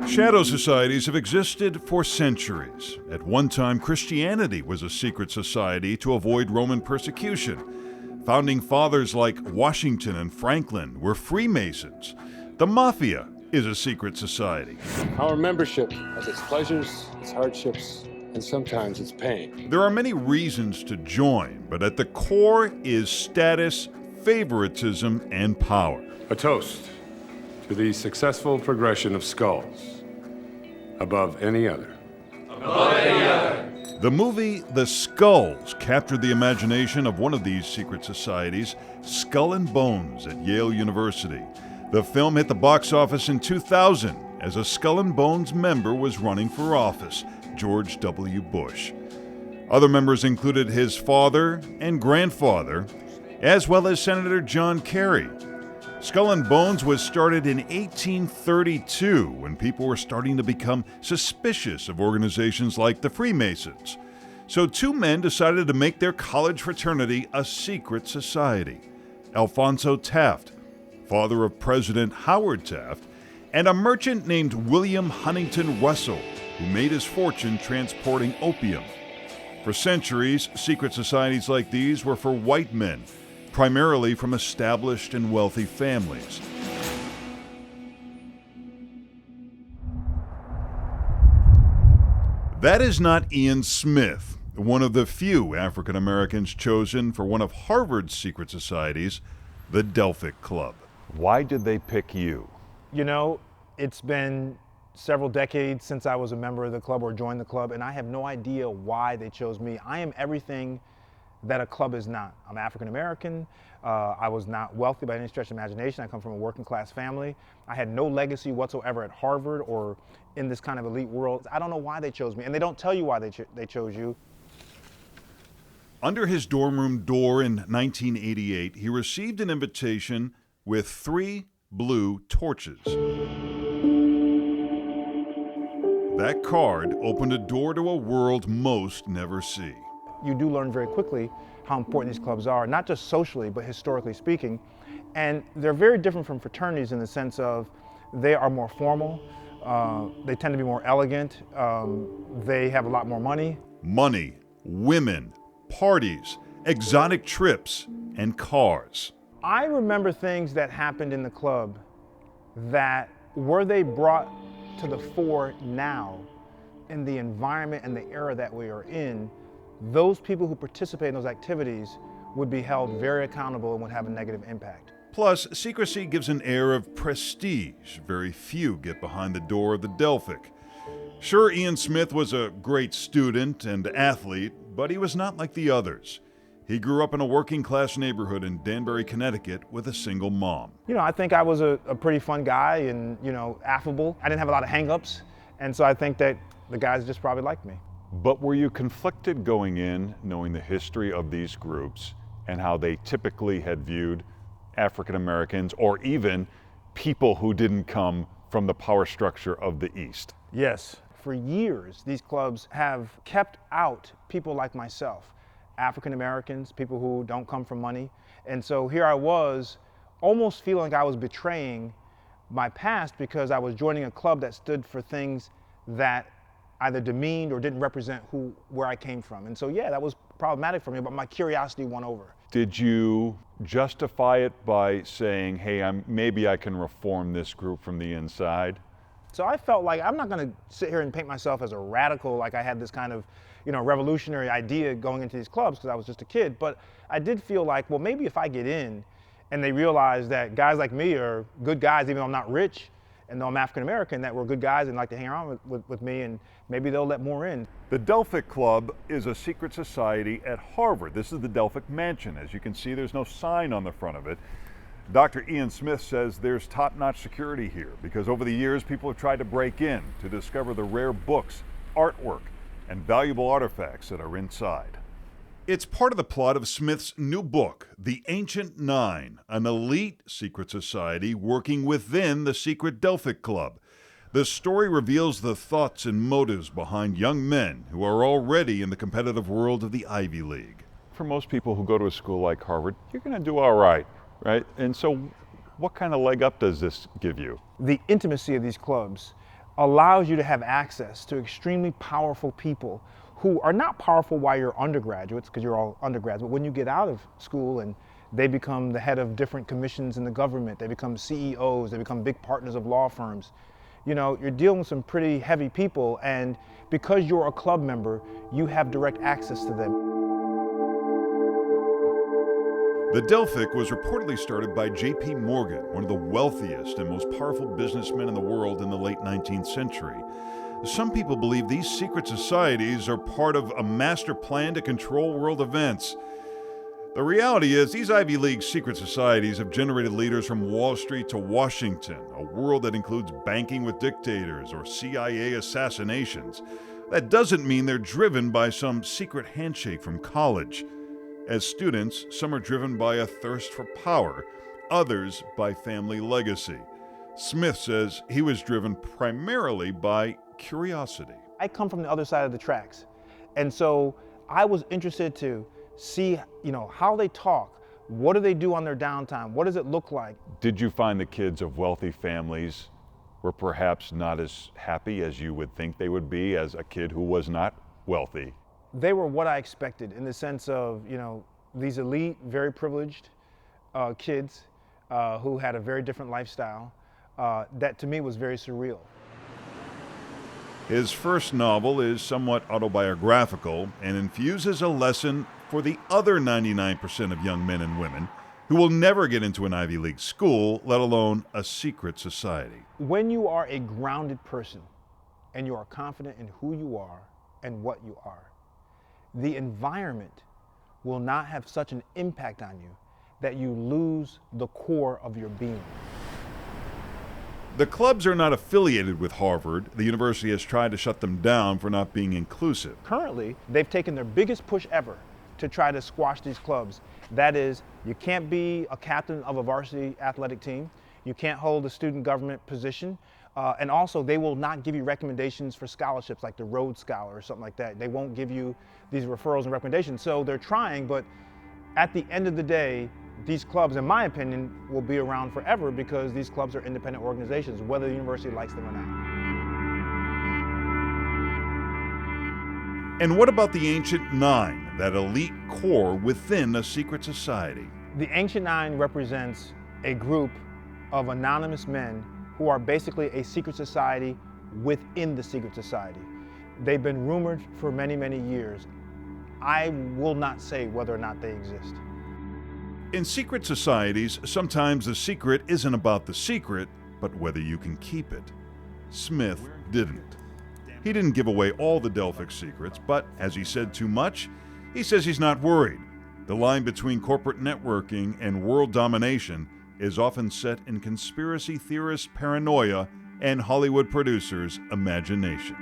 Shadow societies have existed for centuries. At one time, Christianity was a secret society to avoid Roman persecution. Founding fathers like Washington and Franklin were Freemasons. The Mafia is a secret society. Our membership has its pleasures, its hardships, and sometimes its pain. There are many reasons to join, but at the core is status, favoritism, and power. A toast to the successful progression of skulls above any other. Above any other. The movie The Skulls captured the imagination of one of these secret societies, Skull and Bones at Yale University. The film hit the box office in 2000 as a Skull and Bones member was running for office, George W. Bush. Other members included his father and grandfather, as well as Senator John Kerry. Skull and Bones was started in 1832 when people were starting to become suspicious of organizations like the Freemasons. So two men decided to make their college fraternity a secret society. Alphonso Taft, father of President Howard Taft, and a merchant named William Huntington Russell, who made his fortune transporting opium. For centuries, secret societies like these were for white men, primarily from established and wealthy families. That is not Ian Smith, one of the few African Americans chosen for one of Harvard's secret societies, the Delphic Club. Why did they pick you? You know, it's been several decades since I was a member of the club or joined the club, and I have no idea why they chose me. I am everything that a club is not. I'm African American. I was not wealthy by any stretch of imagination. I come from a working class family. I had no legacy whatsoever at Harvard or in this kind of elite world. I don't know why they chose me, and they don't tell you why they chose you. Under his dorm room door in 1988, he received an invitation with 3 blue torches. That card opened a door to a world most never see. You do learn very quickly how important these clubs are, not just socially, but historically speaking. And they're very different from fraternities in the sense of they are more formal, they tend to be more elegant, they have a lot more money. Money, women, parties, exotic trips, and cars. I remember things that happened in the club that, were they brought to the fore now, in the environment and the era that we are in, those people who participate in those activities would be held very accountable and would have a negative impact. Plus, secrecy gives an air of prestige. Very few get behind the door of the Delphic. Sure, Ian Smith was a great student and athlete, but he was not like the others. He grew up in a working-class neighborhood in Danbury, Connecticut, with a single mom. You know, I think I was a pretty fun guy and, affable. I didn't have a lot of hang-ups, and so I think that the guys just probably liked me. But were you conflicted going in, knowing the history of these groups and how they typically had viewed African Americans or even people who didn't come from the power structure of the East? Yes. For years, these clubs have kept out people like myself, African Americans, people who don't come from money. And so here I was, almost feeling like I was betraying my past because I was joining a club that stood for things that either demeaned or didn't represent where I came from. And so, yeah, that was problematic for me, but my curiosity won over. Did you justify it by saying, hey, maybe I can reform this group from the inside? So I felt like I'm not gonna sit here and paint myself as a radical, like I had this kind of, revolutionary idea going into these clubs because I was just a kid. But I did feel like, well, maybe if I get in and they realize that guys like me are good guys, even though I'm not rich, and though I'm African American, that we're good guys and like to hang around with me, and maybe they'll let more in. The Delphic Club is a secret society at Harvard. This is the Delphic Mansion. As you can see, there's no sign on the front of it. Dr. Ian Smith says there's top-notch security here because over the years, people have tried to break in to discover the rare books, artwork, and valuable artifacts that are inside. It's part of the plot of Smith's new book, The Ancient Nine, an elite secret society working within the secret Delphic Club. The story reveals the thoughts and motives behind young men who are already in the competitive world of the Ivy League. For most people who go to a school like Harvard, you're going to do all right, right? And so What kind of leg up does this give you? The intimacy of these clubs allows you to have access to extremely powerful people who are not powerful while you're undergraduates, because you're all undergrads, but when you get out of school and they become the head of different commissions in the government, they become CEOs, they become big partners of law firms. You know, you're dealing with some pretty heavy people, and because you're a club member, you have direct access to them. The Delphic was reportedly started by J.P. Morgan, one of the wealthiest and most powerful businessmen in the world in the late 19th century. Some people believe these secret societies are part of a master plan to control world events. The reality is, these Ivy League secret societies have generated leaders from Wall Street to Washington, a world that includes banking with dictators or CIA assassinations. That doesn't mean they're driven by some secret handshake from college. As students, some are driven by a thirst for power, others by family legacy. Smith says he was driven primarily by curiosity. I come from the other side of the tracks, and so I was interested to see, how they talk. What do they do on their downtime? What does it look like? Did you find the kids of wealthy families were perhaps not as happy as you would think they would be as a kid who was not wealthy? They were what I expected, in the sense of, these elite, very privileged kids who had a very different lifestyle that to me was very surreal. His first novel is somewhat autobiographical and infuses a lesson for the other 99% of young men and women who will never get into an Ivy League school, let alone a secret society. When you are a grounded person and you are confident in who you are and what you are, the environment will not have such an impact on you that you lose the core of your being. The clubs are not affiliated with Harvard. The university has tried to shut them down for not being inclusive. Currently, they've taken their biggest push ever to try to squash these clubs. That is, you can't be a captain of a varsity athletic team, you can't hold a student government position, and also they will not give you recommendations for scholarships like the Rhodes Scholar or something like that. They won't give you these referrals and recommendations. So they're trying, but at the end of the day, these clubs, in my opinion, will be around forever because these clubs are independent organizations, whether the university likes them or not. And what about the Ancient Nine, that elite core within a secret society? The Ancient Nine represents a group of anonymous men who are basically a secret society within the secret society. They've been rumored for many, many years. I will not say whether or not they exist. In secret societies, sometimes the secret isn't about the secret, but whether you can keep it. Smith didn't. He didn't give away all the Delphic secrets, but as he said too much, he says he's not worried. The line between corporate networking and world domination is often set in conspiracy theorist paranoia and Hollywood producers' imagination.